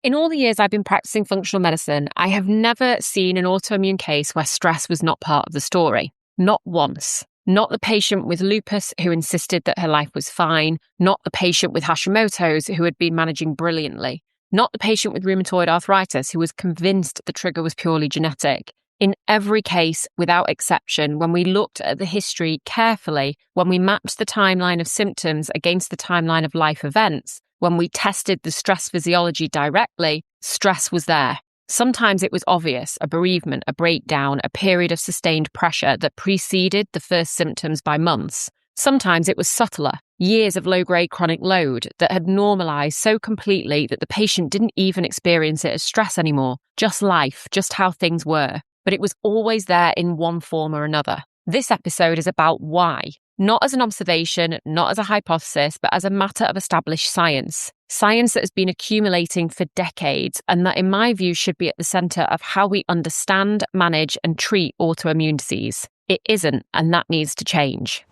In all the years I've been practicing functional medicine, I have never seen an autoimmune case where stress was not part of the story. Not once. Not the patient with lupus who insisted that her life was fine. Not the patient with Hashimoto's who had been managing brilliantly. Not the patient with rheumatoid arthritis who was convinced the trigger was purely genetic. In every case, without exception, when we looked at the history carefully, when we mapped the timeline of symptoms against the timeline of life events, when we tested the stress physiology directly, stress was there. Sometimes it was obvious, a bereavement, a breakdown, a period of sustained pressure that preceded the first symptoms by months. Sometimes it was subtler, years of low-grade chronic load that had normalised so completely that the patient didn't even experience it as stress anymore, just life, just how things were. But it was always there in one form or another. This episode is about why. Not as an observation, not as a hypothesis, but as a matter of established science. Science that has been accumulating for decades and that, in my view, should be at the centre of how we understand, manage and treat autoimmune disease. It isn't, and that needs to change.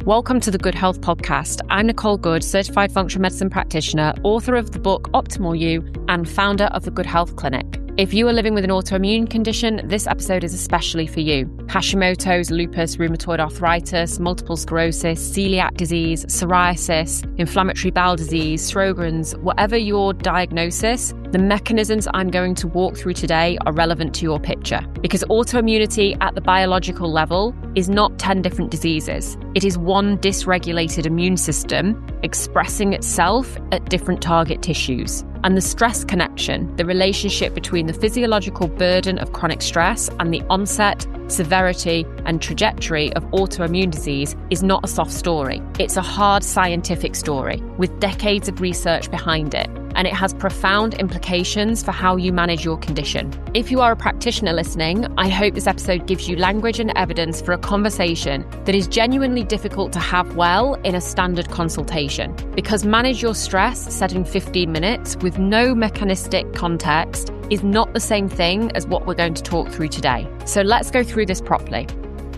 Welcome to the Goode Health Podcast. I'm Nicole Goode, certified functional medicine practitioner, author of the book Optimal You, and founder of the Goode Health Clinic. If you are living with an autoimmune condition, this episode is especially for you. Hashimoto's, lupus, rheumatoid arthritis, multiple sclerosis, celiac disease, psoriasis, inflammatory bowel disease, Sjogren's, whatever your diagnosis, the mechanisms I'm going to walk through today are relevant to your picture. Because autoimmunity at the biological level is not 10 different diseases. It is one dysregulated immune system expressing itself at different target tissues. And the stress connection, the relationship between the physiological burden of chronic stress and the onset, severity, and trajectory of autoimmune disease is not a soft story. It's a hard scientific story with decades of research behind it. And it has profound implications for how you manage your condition. If you are a practitioner listening, I hope this episode gives you language and evidence for a conversation that is genuinely difficult to have well in a standard consultation. Because manage your stress set in 15 minutes with no mechanistic context is not the same thing as what we're going to talk through today. So let's go through this properly.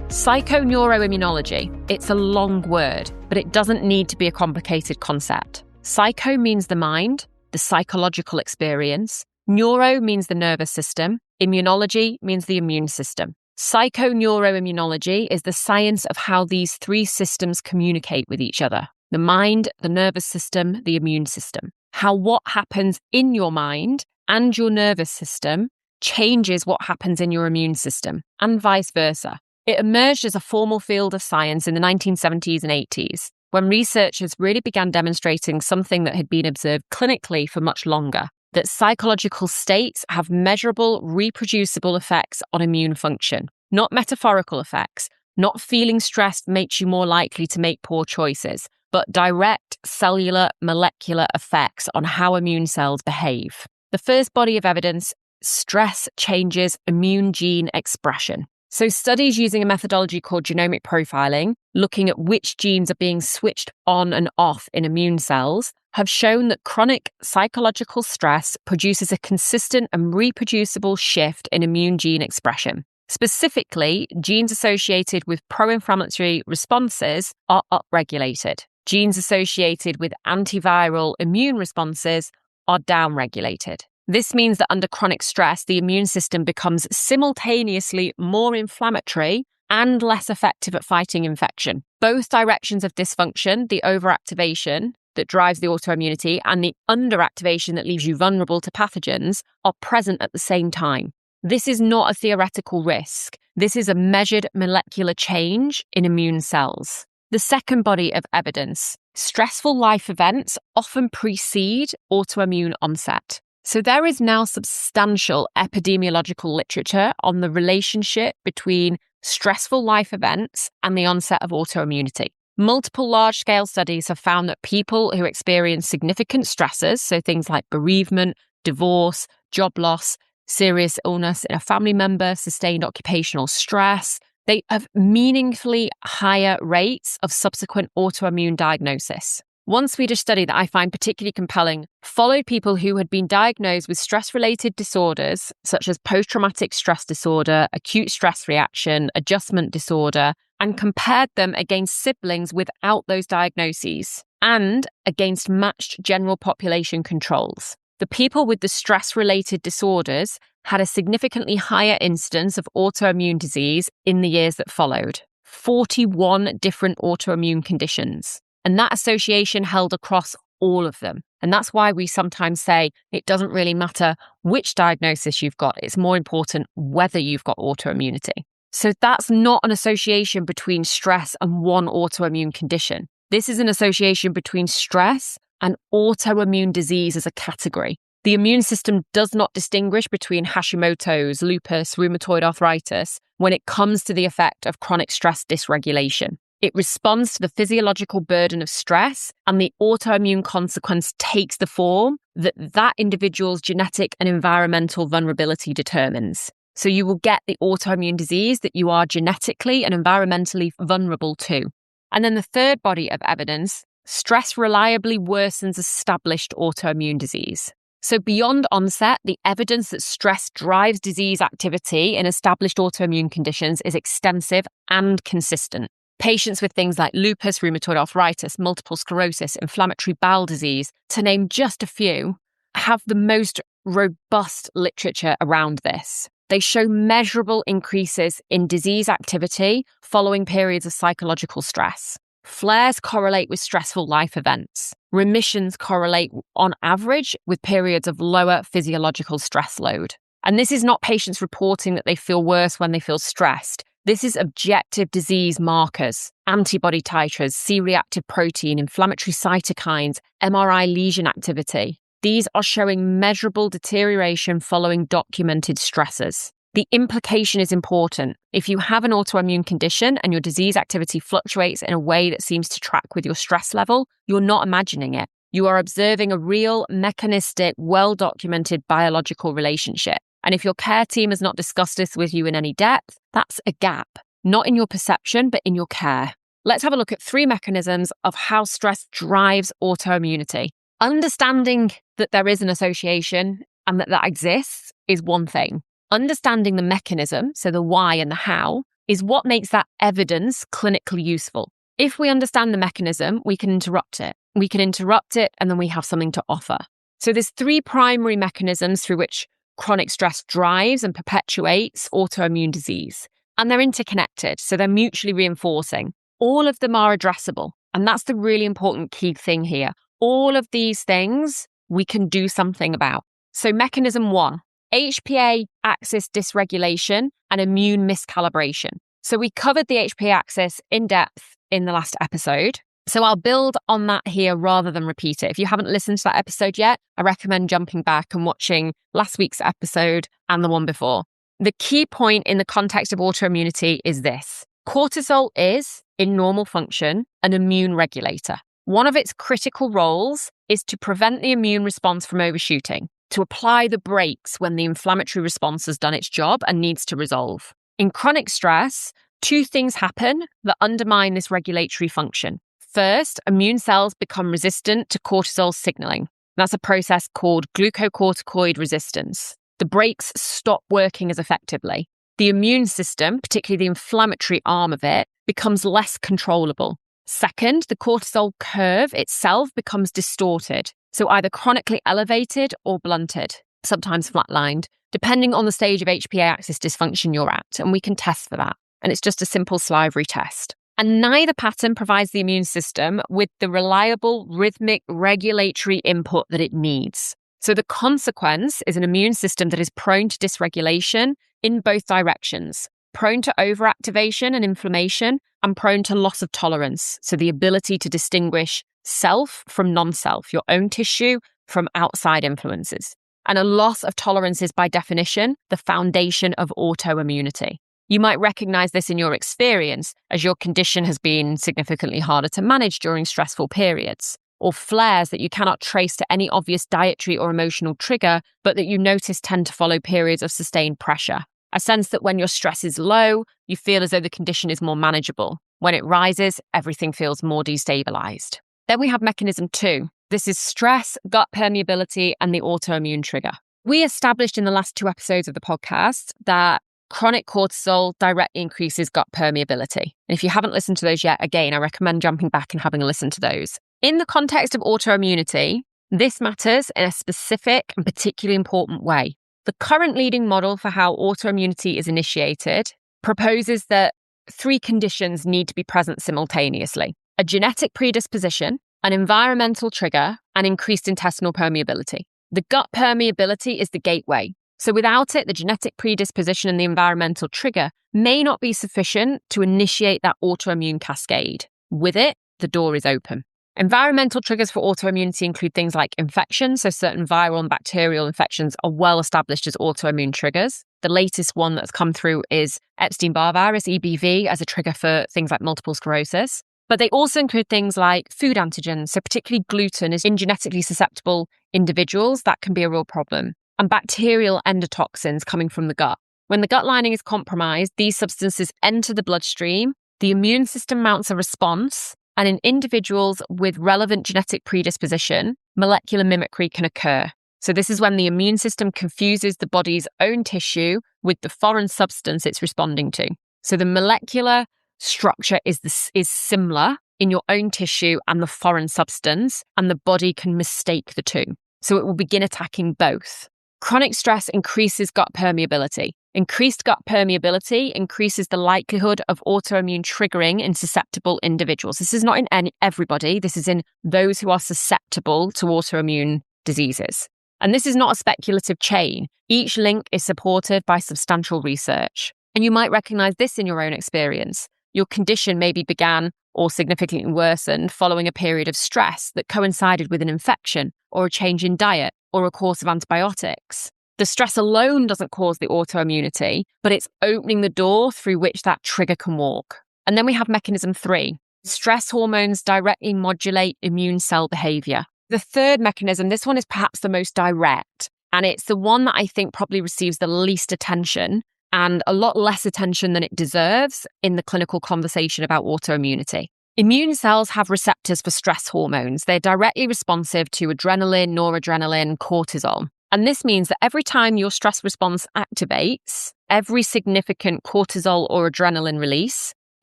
Psychoneuroimmunology. It's a long word, but it doesn't need to be a complicated concept. Psycho means the mind, the psychological experience. Neuro means the nervous system. Immunology means the immune system. Psychoneuroimmunology is the science of how these three systems communicate with each other. The mind, the nervous system, the immune system. How what happens in your mind and your nervous system changes what happens in your immune system, and vice versa. It emerged as a formal field of science in the 1970s and 80s. When researchers really began demonstrating something that had been observed clinically for much longer, that psychological states have measurable, reproducible effects on immune function, not metaphorical effects, not feeling stressed makes you more likely to make poor choices, but direct cellular, molecular effects on how immune cells behave. The first body of evidence, stress changes immune gene expression. So studies using a methodology called genomic profiling, looking at which genes are being switched on and off in immune cells, have shown that chronic psychological stress produces a consistent and reproducible shift in immune gene expression. Specifically, genes associated with pro-inflammatory responses are upregulated. Genes associated with antiviral immune responses are downregulated. This means that under chronic stress, the immune system becomes simultaneously more inflammatory and less effective at fighting infection. Both directions of dysfunction, the overactivation that drives the autoimmunity and the underactivation that leaves you vulnerable to pathogens, are present at the same time. This is not a theoretical risk. This is a measured molecular change in immune cells. The second body of evidence, stressful life events often precede autoimmune onset. So there is now substantial epidemiological literature on the relationship between stressful life events and the onset of autoimmunity. Multiple large-scale studies have found that people who experience significant stressors, so things like bereavement, divorce, job loss, serious illness in a family member, sustained occupational stress, they have meaningfully higher rates of subsequent autoimmune diagnosis. One Swedish study that I find particularly compelling followed people who had been diagnosed with stress-related disorders, such as post-traumatic stress disorder, acute stress reaction, adjustment disorder, and compared them against siblings without those diagnoses and against matched general population controls. the people with the stress-related disorders had a significantly higher incidence of autoimmune disease in the years that followed. 41 different autoimmune conditions. And that association held across all of them. And that's why we sometimes say it doesn't really matter which diagnosis you've got. It's more important whether you've got autoimmunity. So that's not an association between stress and one autoimmune condition. This is an association between stress and autoimmune disease as a category. The immune system does not distinguish between Hashimoto's, lupus, rheumatoid arthritis when it comes to the effect of chronic stress dysregulation. It responds to the physiological burden of stress, and the autoimmune consequence takes the form that individual's genetic and environmental vulnerability determines. So you will get the autoimmune disease that you are genetically and environmentally vulnerable to. And then the third body of evidence, stress reliably worsens established autoimmune disease. So beyond onset, the evidence that stress drives disease activity in established autoimmune conditions is extensive and consistent. Patients with things like lupus, rheumatoid arthritis, multiple sclerosis, inflammatory bowel disease, to name just a few, have the most robust literature around this. They show measurable increases in disease activity following periods of psychological stress. Flares correlate with stressful life events. Remissions correlate on average with periods of lower physiological stress load. And this is not patients reporting that they feel worse when they feel stressed. This is objective disease markers, antibody titers, C-reactive protein, inflammatory cytokines, MRI lesion activity. These are showing measurable deterioration following documented stressors. The implication is important. If you have an autoimmune condition and your disease activity fluctuates in a way that seems to track with your stress level, you're not imagining it. You are observing a real, mechanistic, well-documented biological relationship. And if your care team has not discussed this with you in any depth, that's a gap, not in your perception, but in your care. Let's have a look at 3 mechanisms of how stress drives autoimmunity. Understanding that there is an association and that exists is one thing. Understanding the mechanism, so the why and the how, is what makes that evidence clinically useful. If we understand the mechanism, we can interrupt it. We can interrupt it and then we have something to offer. So there's 3 primary mechanisms through which chronic stress drives and perpetuates autoimmune disease. And they're interconnected, so they're mutually reinforcing. All of them are addressable. And that's the really important key thing here. All of these things we can do something about. So mechanism 1, HPA axis dysregulation and immune miscalibration. So we covered the HPA axis in depth in the last episode. So I'll build on that here rather than repeat it. If you haven't listened to that episode yet, I recommend jumping back and watching last week's episode and the one before. The key point in the context of autoimmunity is this. Cortisol is, in normal function, an immune regulator. One of its critical roles is to prevent the immune response from overshooting, to apply the brakes when the inflammatory response has done its job and needs to resolve. In chronic stress, 2 things happen that undermine this regulatory function. First, immune cells become resistant to cortisol signaling. That's a process called glucocorticoid resistance. The brakes stop working as effectively. The immune system, particularly the inflammatory arm of it, becomes less controllable. Second, the cortisol curve itself becomes distorted, so either chronically elevated or blunted, sometimes flatlined, depending on the stage of HPA axis dysfunction you're at, and we can test for that. And it's just a simple salivary test. And neither pattern provides the immune system with the reliable, rhythmic, regulatory input that it needs. So the consequence is an immune system that is prone to dysregulation in both directions, prone to overactivation and inflammation, and prone to loss of tolerance. So the ability to distinguish self from non-self, your own tissue from outside influences. And a loss of tolerance is, by definition, the foundation of autoimmunity. You might recognize this in your experience as your condition has been significantly harder to manage during stressful periods, or flares that you cannot trace to any obvious dietary or emotional trigger, but that you notice tend to follow periods of sustained pressure. A sense that when your stress is low, you feel as though the condition is more manageable. When it rises, everything feels more destabilized. Then we have mechanism 2. This is stress, gut permeability, and the autoimmune trigger. We established in the last 2 episodes of the podcast that chronic cortisol directly increases gut permeability. And if you haven't listened to those yet, again, I recommend jumping back and having a listen to those. In the context of autoimmunity, This matters in a specific and particularly important way. The current leading model for how autoimmunity is initiated proposes that 3 conditions need to be present simultaneously: a genetic predisposition, an environmental trigger, and increased intestinal permeability. The gut permeability is the gateway. So without it, the genetic predisposition and the environmental trigger may not be sufficient to initiate that autoimmune cascade. With it, the door is open. Environmental triggers for autoimmunity include things like infection, so certain viral and bacterial infections are well established as autoimmune triggers. The latest one that's come through is Epstein-Barr virus, EBV, as a trigger for things like multiple sclerosis. But they also include things like food antigens, so particularly gluten is in genetically susceptible individuals, that can be a real problem. And bacterial endotoxins coming from the gut. When the gut lining is compromised, these substances enter the bloodstream, the immune system mounts a response, and in individuals with relevant genetic predisposition, molecular mimicry can occur. So this is when the immune system confuses the body's own tissue with the foreign substance it's responding to. So the molecular structure is similar in your own tissue and the foreign substance, and the body can mistake the two. So it will begin attacking both. Chronic stress increases gut permeability. Increased gut permeability increases the likelihood of autoimmune triggering in susceptible individuals. This is not in everybody. This is in those who are susceptible to autoimmune diseases. And this is not a speculative chain. Each link is supported by substantial research. And you might recognize this in your own experience. Your condition maybe began or significantly worsened following a period of stress that coincided with an infection or a change in diet or a course of antibiotics. The stress alone doesn't cause the autoimmunity, but it's opening the door through which that trigger can walk. And then we have mechanism 3. Stress hormones directly modulate immune cell behavior. The third mechanism, this one is perhaps the most direct, and it's the one that I think probably receives the least attention and a lot less attention than it deserves in the clinical conversation about autoimmunity. Immune cells have receptors for stress hormones. They're directly responsive to adrenaline, noradrenaline, cortisol. And this means that every time your stress response activates, every significant cortisol or adrenaline release,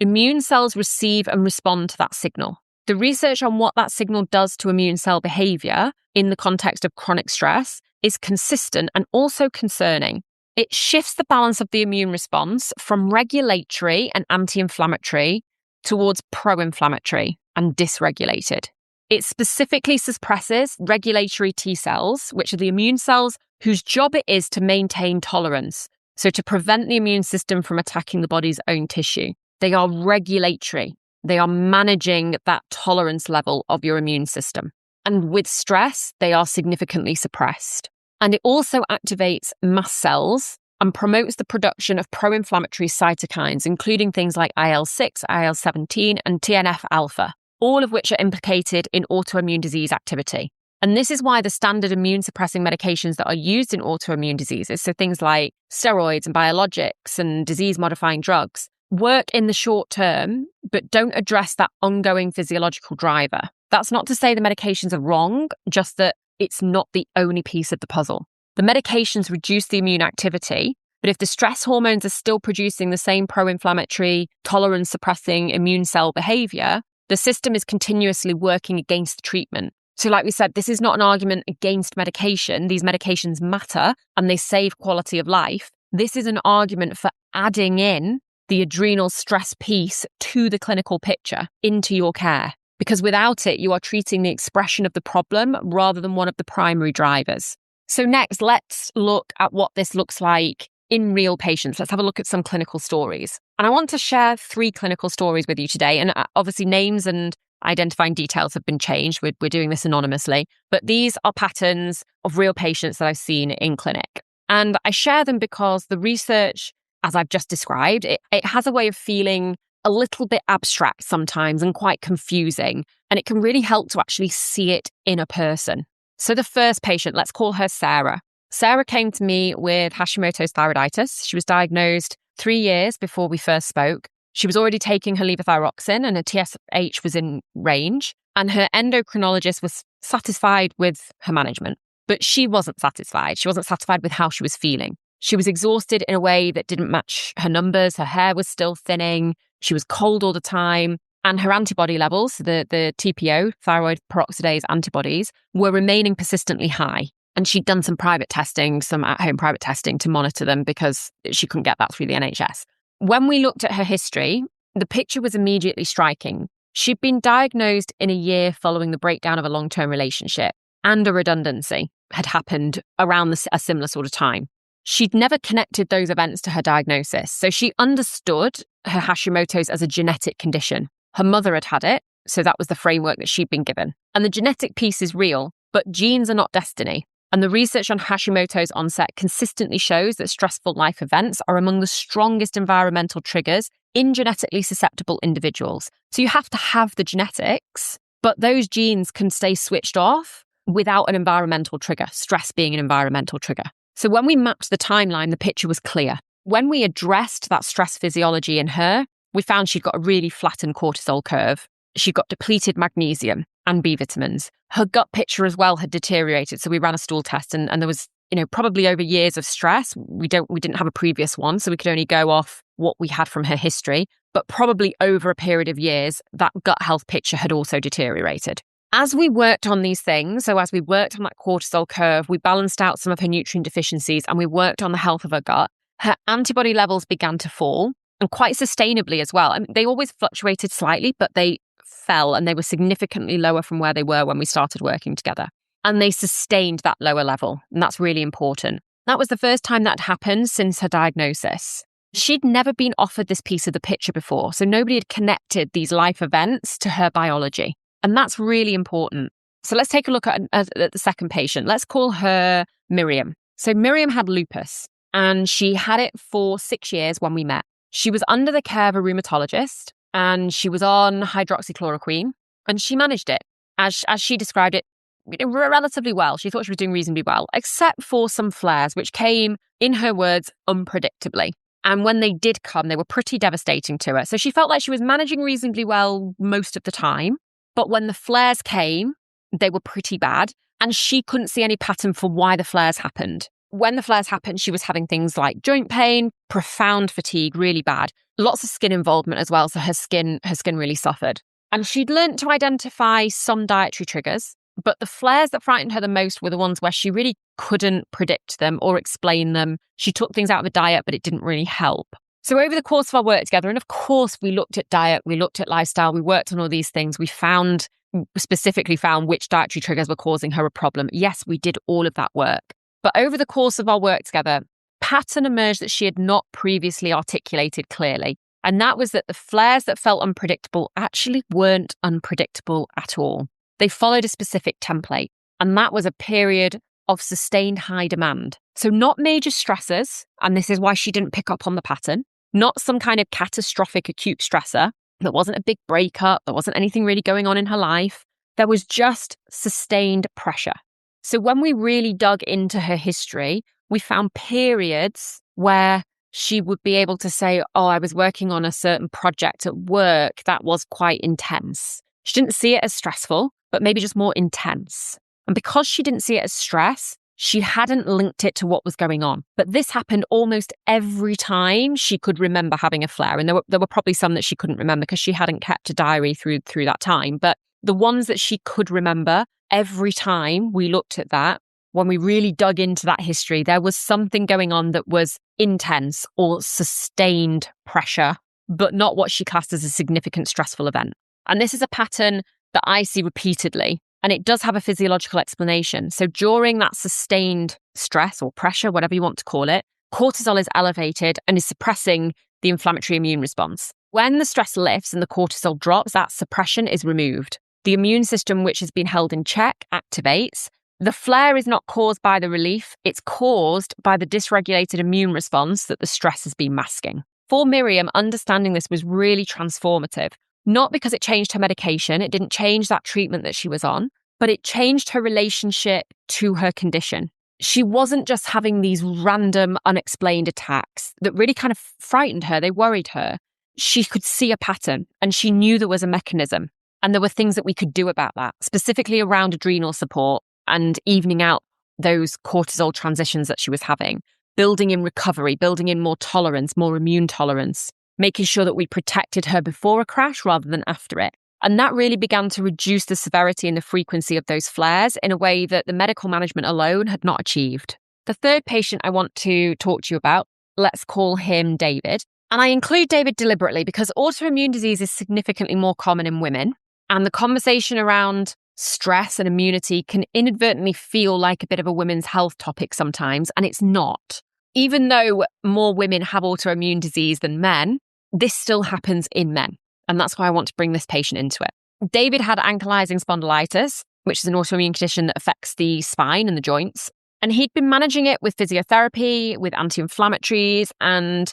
immune cells receive and respond to that signal. The research on what that signal does to immune cell behavior in the context of chronic stress is consistent and also concerning. It shifts the balance of the immune response from regulatory and anti-inflammatory towards pro-inflammatory and dysregulated. It specifically suppresses regulatory T cells, which are the immune cells whose job it is to maintain tolerance, so to prevent the immune system from attacking the body's own tissue. They are regulatory. They are managing that tolerance level of your immune system. And with stress, they are significantly suppressed. And it also activates mast cells and promotes the production of pro-inflammatory cytokines, including things like IL-6, IL-17, and TNF-alpha, all of which are implicated in autoimmune disease activity. And this is why the standard immune-suppressing medications that are used in autoimmune diseases, so things like steroids and biologics and disease-modifying drugs, work in the short term, but don't address that ongoing physiological driver. That's not to say the medications are wrong, just that it's not the only piece of the puzzle. The medications reduce the immune activity, but if the stress hormones are still producing the same pro-inflammatory, tolerance-suppressing immune cell behavior, the system is continuously working against the treatment. So like we said, this is not an argument against medication. These medications matter and they save quality of life. This is an argument for adding in the adrenal stress piece to the clinical picture into your care. Because without it, you are treating the expression of the problem rather than one of the primary drivers. So next, let's look at what this looks like in real patients. Let's have a look at some clinical stories. And I want to share 3 clinical stories with you today. And obviously names and identifying details have been changed. We're doing this anonymously. But these are patterns of real patients that I've seen in clinic. And I share them because the research, as I've just described, it has a way of feeling a little bit abstract sometimes and quite confusing. And it can really help to actually see it in a person. So the first patient, let's call her Sarah. Sarah came to me with Hashimoto's thyroiditis. She was diagnosed 3 years before we first spoke. She was already taking her levothyroxine and her TSH was in range. And her endocrinologist was satisfied with her management. But she wasn't satisfied. She wasn't satisfied with how she was feeling. She was exhausted in a way that didn't match her numbers. Her hair was still thinning. She was cold all the time. and her antibody levels, the TPO, thyroid peroxidase antibodies, were remaining persistently high. And she'd done some private testing, some at-home private testing to monitor them because she couldn't get that through the NHS. When we looked at her history, the picture was immediately striking. She'd been diagnosed in a year following the breakdown of a long-term relationship, and a redundancy had happened around a similar sort of time. She'd never connected those events to her diagnosis, so she understood her Hashimoto's as a genetic condition. Her mother had had it, so that was the framework that she'd been given. And the genetic piece is real, but genes are not destiny. And the research on Hashimoto's onset consistently shows that stressful life events are among the strongest environmental triggers in genetically susceptible individuals. So you have to have the genetics, but those genes can stay switched off without an environmental trigger, stress being an environmental trigger. So when we mapped the timeline, the picture was clear. When we addressed that stress physiology in her, we found she'd got a really flattened cortisol curve. She got depleted magnesium and B vitamins. Her gut picture as well had deteriorated. So we ran a stool test and there was, probably over years of stress. We didn't have a previous one, so we could only go off what we had from her history. But probably over a period of years, that gut health picture had also deteriorated. As we worked on these things, so as we worked on that cortisol curve, we balanced out some of her nutrient deficiencies and we worked on the health of her gut, her antibody levels began to fall, and quite sustainably as well. I mean, they always fluctuated slightly, but they fell and they were significantly lower from where they were when we started working together. And they sustained that lower level. And that's really important. That was the first time that happened since her diagnosis. She'd never been offered this piece of the picture before. So nobody had connected these life events to her biology. And that's really important. So let's take a look at the second patient. Let's call her Miriam. So Miriam had lupus and she had it for 6 years when we met. She was under the care of a rheumatologist and she was on hydroxychloroquine and she managed it, as she described it, relatively well. She thought she was doing reasonably well, except for some flares, which came, in her words, unpredictably. And when they did come, they were pretty devastating to her. So she felt like she was managing reasonably well most of the time. But when the flares came, they were pretty bad. And she couldn't see any pattern for why the flares happened. When the flares happened, she was having things like joint pain, profound fatigue, really bad. Lots of skin involvement as well. So her skin really suffered. And she'd learned to identify some dietary triggers. But the flares that frightened her the most were the ones where she really couldn't predict them or explain them. She took things out of the diet, but it didn't really help. So over the course of our work together, and of course we looked at diet, we looked at lifestyle, we worked on all these things, we specifically found which dietary triggers were causing her a problem. Yes, we did all of that work. But over the course of our work together, pattern emerged that she had not previously articulated clearly. And that was that the flares that felt unpredictable actually weren't unpredictable at all. They followed a specific template, and that was a period of sustained high demand. So not major stressors, and this is why she didn't pick up on the pattern, not some kind of catastrophic acute stressor. There wasn't a big breakup, there wasn't anything really going on in her life. There was just sustained pressure. So when we really dug into her history, we found periods where she would be able to say, oh, I was working on a certain project at work that was quite intense. She didn't see it as stressful, but maybe just more intense. And because she didn't see it as stress, she hadn't linked it to what was going on. But this happened almost every time she could remember having a flare. And there were probably some that she couldn't remember because she hadn't kept a diary through that time. But the ones that she could remember, every time we looked at that, when we really dug into that history, there was something going on that was intense or sustained pressure, but not what she classed as a significant stressful event. And this is a pattern that I see repeatedly, and it does have a physiological explanation. So during that sustained stress or pressure, whatever you want to call it, cortisol is elevated and is suppressing the inflammatory immune response. When the stress lifts and the cortisol drops, that suppression is removed. The immune system, which has been held in check, activates. The flare is not caused by the relief, it's caused by the dysregulated immune response that the stress has been masking. For Miriam, understanding this was really transformative. Not because it changed her medication, it didn't change that treatment that she was on, but it changed her relationship to her condition. She wasn't just having these random, unexplained attacks that really kind of frightened her, they worried her. She could see a pattern and she knew there was a mechanism and there were things that we could do about that, specifically around adrenal support and evening out those cortisol transitions that she was having, building in recovery, building in more tolerance, more immune tolerance. making sure that we protected her before a crash rather than after it. And that really began to reduce the severity and the frequency of those flares in a way that the medical management alone had not achieved. The third patient I want to talk to you about, let's call him David. And I include David deliberately because autoimmune disease is significantly more common in women. And the conversation around stress and immunity can inadvertently feel like a bit of a women's health topic sometimes, and it's not. Even though more women have autoimmune disease than men, this still happens in men. And that's why I want to bring this patient into it. David had ankylosing spondylitis, which is an autoimmune condition that affects the spine and the joints. And he'd been managing it with physiotherapy, with anti-inflammatories, and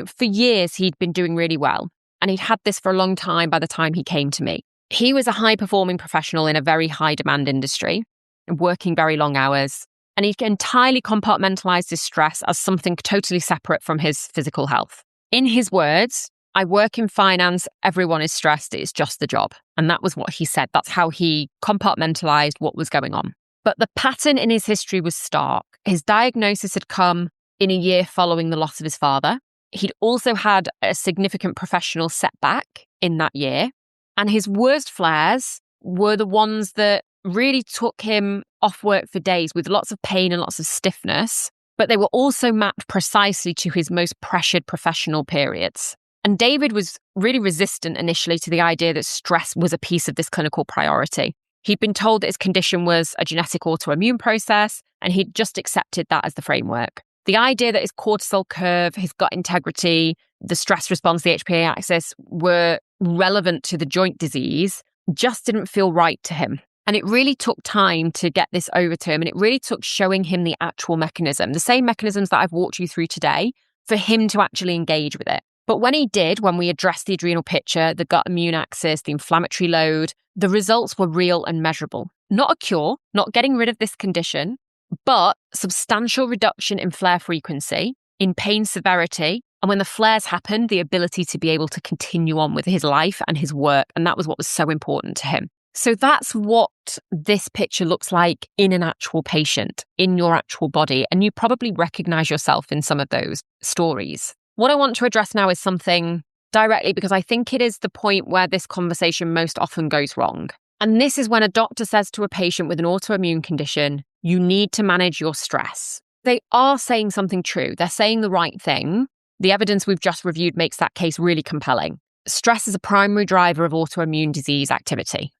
for years he'd been doing really well. And he'd had this for a long time by the time he came to me. He was a high-performing professional in a very high-demand industry, working very long hours. And he'd entirely compartmentalized his stress as something totally separate from his physical health. In his words, I work in finance, everyone is stressed, it's just the job. And that was what he said. That's how he compartmentalized what was going on. But the pattern in his history was stark. His diagnosis had come in a year following the loss of his father. He'd also had a significant professional setback in that year. And his worst flares were the ones that really took him off work for days with lots of pain and lots of stiffness. But they were also mapped precisely to his most pressured professional periods. And David was really resistant initially to the idea that stress was a piece of this clinical priority. He'd been told that his condition was a genetic autoimmune process, and he'd just accepted that as the framework. The idea that his cortisol curve, his gut integrity, the stress response, the HPA axis were relevant to the joint disease just didn't feel right to him. And it really took time to get this over to him, and it really took showing him the actual mechanism, the same mechanisms that I've walked you through today, for him to actually engage with it. But when he did, when we addressed the adrenal picture, the gut immune axis, the inflammatory load, the results were real and measurable. Not a cure, not getting rid of this condition, but substantial reduction in flare frequency, in pain severity, and when the flares happened, the ability to be able to continue on with his life and his work. And that was what was so important to him. So that's what this picture looks like in an actual patient, in your actual body. And you probably recognize yourself in some of those stories. What I want to address now is something directly because I think it is the point where this conversation most often goes wrong. And this is when a doctor says to a patient with an autoimmune condition, you need to manage your stress. They are saying something true. They're saying the right thing. The evidence we've just reviewed makes that case really compelling. Stress is a primary driver of autoimmune disease activity.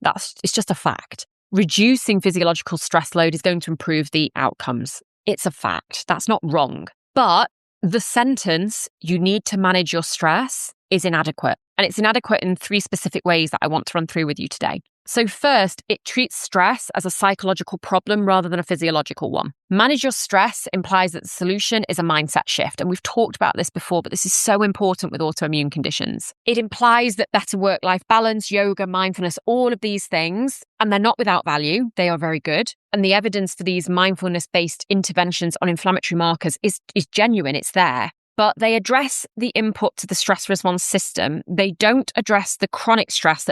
It's just a fact. Reducing physiological stress load is going to improve the outcomes. It's a fact. That's not wrong. But the sentence, you need to manage your stress, is inadequate. And it's inadequate in 3 specific ways that I want to run through with you today. So first, it treats stress as a psychological problem rather than a physiological one. Manage your stress implies that the solution is a mindset shift. And we've talked about this before, but this is so important with autoimmune conditions. It implies that better work-life balance, yoga, mindfulness, all of these things, and they're not without value, they are very good. And the evidence for these mindfulness-based interventions on inflammatory markers is genuine, it's there. But they address the input to the stress response system. They don't address the chronic stress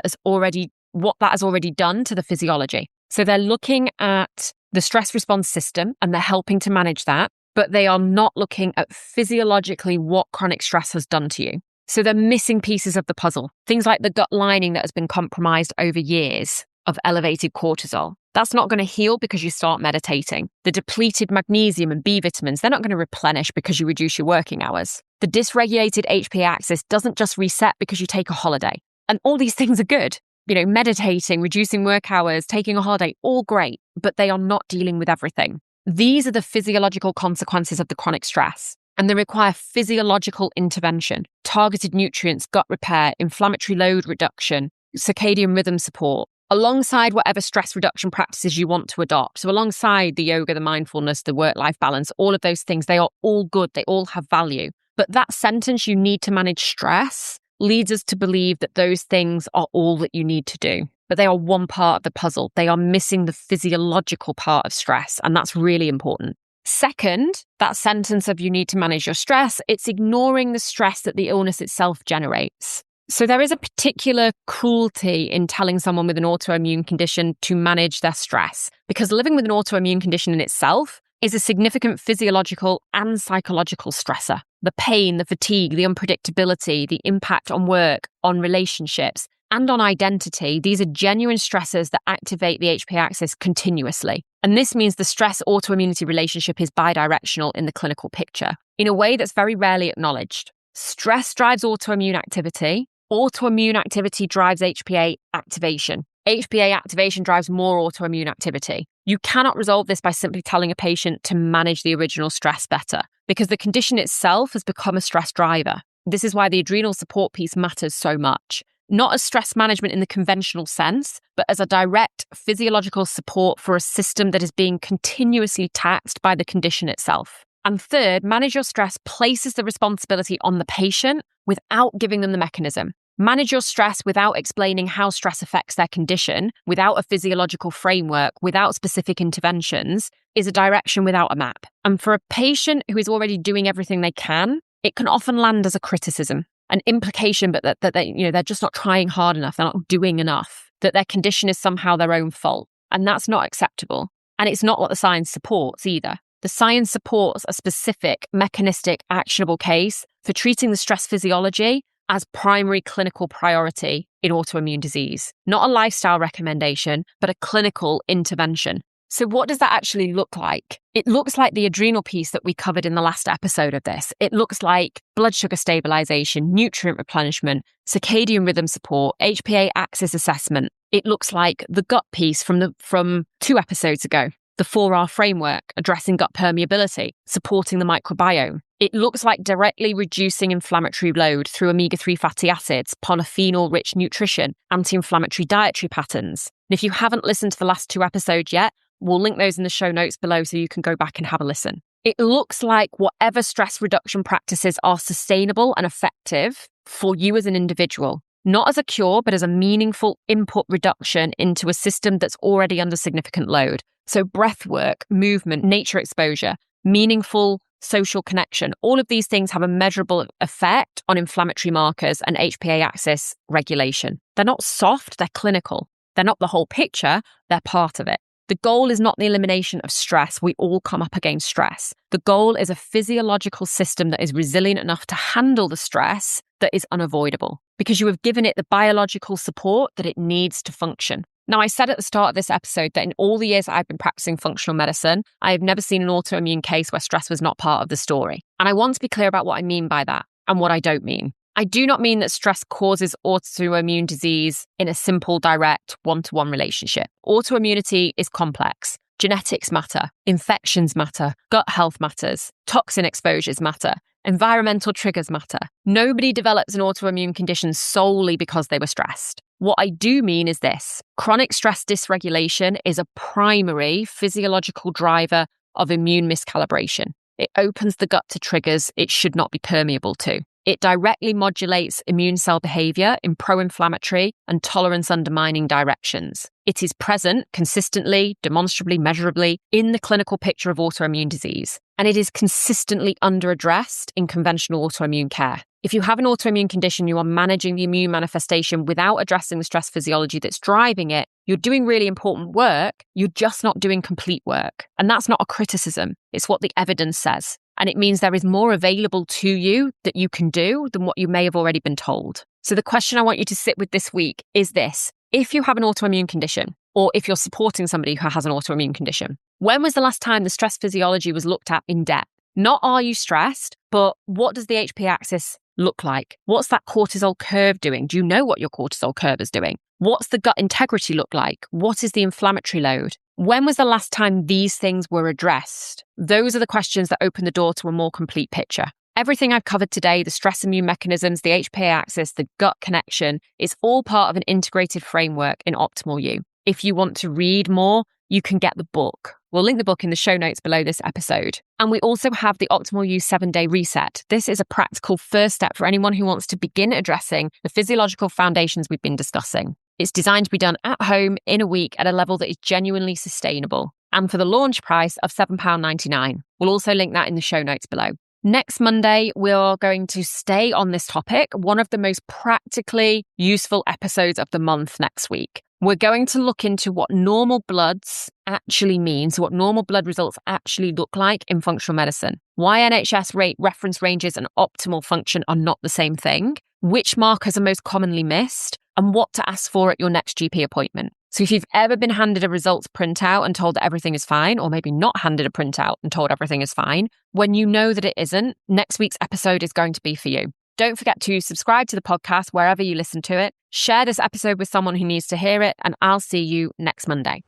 what that has already done to the physiology. So they're looking at the stress response system and they're helping to manage that, but they are not looking at physiologically what chronic stress has done to you. So they're missing pieces of the puzzle. Things like the gut lining that has been compromised over years of elevated cortisol. That's not going to heal because you start meditating. The depleted magnesium and B vitamins, they're not going to replenish because you reduce your working hours. The dysregulated HPA axis doesn't just reset because you take a holiday. And all these things are good. Meditating, reducing work hours, taking a holiday, all great, but they are not dealing with everything. These are the physiological consequences of the chronic stress, and they require physiological intervention, targeted nutrients, gut repair, inflammatory load reduction, circadian rhythm support, alongside whatever stress reduction practices you want to adopt. So alongside the yoga, the mindfulness, the work-life balance, all of those things, they are all good. They all have value. But that sentence, you need to manage stress, leads us to believe that those things are all that you need to do. But they are one part of the puzzle. They are missing the physiological part of stress, and that's really important. Second, that sentence of you need to manage your stress, it's ignoring the stress that the illness itself generates. So there is a particular cruelty in telling someone with an autoimmune condition to manage their stress, because living with an autoimmune condition in itself is a significant physiological and psychological stressor. The pain, the fatigue, the unpredictability, the impact on work, on relationships, and on identity, these are genuine stressors that activate the HPA axis continuously. And this means the stress-autoimmunity relationship is bidirectional in the clinical picture, in a way that's very rarely acknowledged. Stress drives autoimmune activity. Autoimmune activity drives HPA activation. HPA activation drives more autoimmune activity. You cannot resolve this by simply telling a patient to manage the original stress better, because the condition itself has become a stress driver. This is why the adrenal support piece matters so much. Not as stress management in the conventional sense, but as a direct physiological support for a system that is being continuously taxed by the condition itself. And third, manage your stress places the responsibility on the patient without giving them the mechanism. Manage your stress without explaining how stress affects their condition, without a physiological framework, without specific interventions, is a direction without a map. And for a patient who is already doing everything they can, it can often land as a criticism, an implication, but that they're just not trying hard enough, they're not doing enough, that their condition is somehow their own fault. And that's not acceptable. And it's not what the science supports either. The science supports a specific, mechanistic, actionable case for treating the stress physiology as primary clinical priority in autoimmune disease. Not a lifestyle recommendation, but a clinical intervention. So what does that actually look like? It looks like the adrenal piece that we covered in the last episode of this. It looks like blood sugar stabilization, nutrient replenishment, circadian rhythm support, HPA axis assessment. It looks like the gut piece from 2 episodes ago, the 4R framework, addressing gut permeability, supporting the microbiome. It looks like directly reducing inflammatory load through omega-3 fatty acids, polyphenol-rich nutrition, anti-inflammatory dietary patterns. And if you haven't listened to the last 2 episodes yet, we'll link those in the show notes below so you can go back and have a listen. It looks like whatever stress reduction practices are sustainable and effective for you as an individual, not as a cure, but as a meaningful input reduction into a system that's already under significant load. So breath work, movement, nature exposure, meaningful social connection, all of these things have a measurable effect on inflammatory markers and HPA axis regulation. They're not soft, they're clinical. They're not the whole picture, they're part of it. The goal is not the elimination of stress. We all come up against stress. The goal is a physiological system that is resilient enough to handle the stress that is unavoidable, because you have given it the biological support that it needs to function. Now, I said at the start of this episode that in all the years I've been practicing functional medicine, I have never seen an autoimmune case where stress was not part of the story. And I want to be clear about what I mean by that and what I don't mean. I do not mean that stress causes autoimmune disease in a simple, direct, one-to-one relationship. Autoimmunity is complex. Genetics matter. Infections matter. Gut health matters. Toxin exposures matter. Environmental triggers matter. Nobody develops an autoimmune condition solely because they were stressed. What I do mean is this: chronic stress dysregulation is a primary physiological driver of immune miscalibration. It opens the gut to triggers it should not be permeable to. It directly modulates immune cell behavior in pro-inflammatory and tolerance undermining directions. It is present consistently, demonstrably, measurably in the clinical picture of autoimmune disease. And it is consistently underaddressed in conventional autoimmune care. If you have an autoimmune condition, you are managing the immune manifestation without addressing the stress physiology that's driving it. You're doing really important work. You're just not doing complete work. And that's not a criticism. It's what the evidence says. And it means there is more available to you that you can do than what you may have already been told. So the question I want you to sit with this week is this: if you have an autoimmune condition, or if you're supporting somebody who has an autoimmune condition, when was the last time the stress physiology was looked at in depth? Not are you stressed, but what does the HPA axis look like? What's that cortisol curve doing? Do you know what your cortisol curve is doing? What's the gut integrity look like? What is the inflammatory load? When was the last time these things were addressed? Those are the questions that open the door to a more complete picture. Everything I've covered today, the stress immune mechanisms, the HPA axis, the gut connection, is all part of an integrated framework in Optimal You. If you want to read more, you can get the book. We'll link the book in the show notes below this episode. And we also have the Optimal You 7-day reset. This is a practical first step for anyone who wants to begin addressing the physiological foundations we've been discussing. It's designed to be done at home in a week at a level that is genuinely sustainable, and for the launch price of £7.99. We'll also link that in the show notes below. Next Monday, we're going to stay on this topic, one of the most practically useful episodes of the month next week. We're going to look into what normal bloods actually mean, so what normal blood results actually look like in functional medicine, why NHS rate reference ranges and optimal function are not the same thing, which markers are most commonly missed, and what to ask for at your next GP appointment. So if you've ever been handed a results printout and told that everything is fine, or maybe not handed a printout and told everything is fine, when you know that it isn't, next week's episode is going to be for you. Don't forget to subscribe to the podcast wherever you listen to it. Share this episode with someone who needs to hear it, and I'll see you next Monday.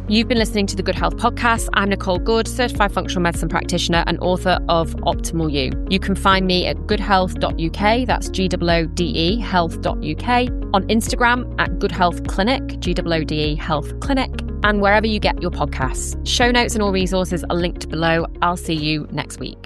You've been listening to the Goode Health Podcast. I'm Nicole Goode, certified functional medicine practitioner and author of Optimal You. You can find me at goodehealth.uk, that's GOODE health.uk, on Instagram at Goode Health Clinic, GOODE Health Clinic, and wherever you get your podcasts. Show notes and all resources are linked below. I'll see you next week.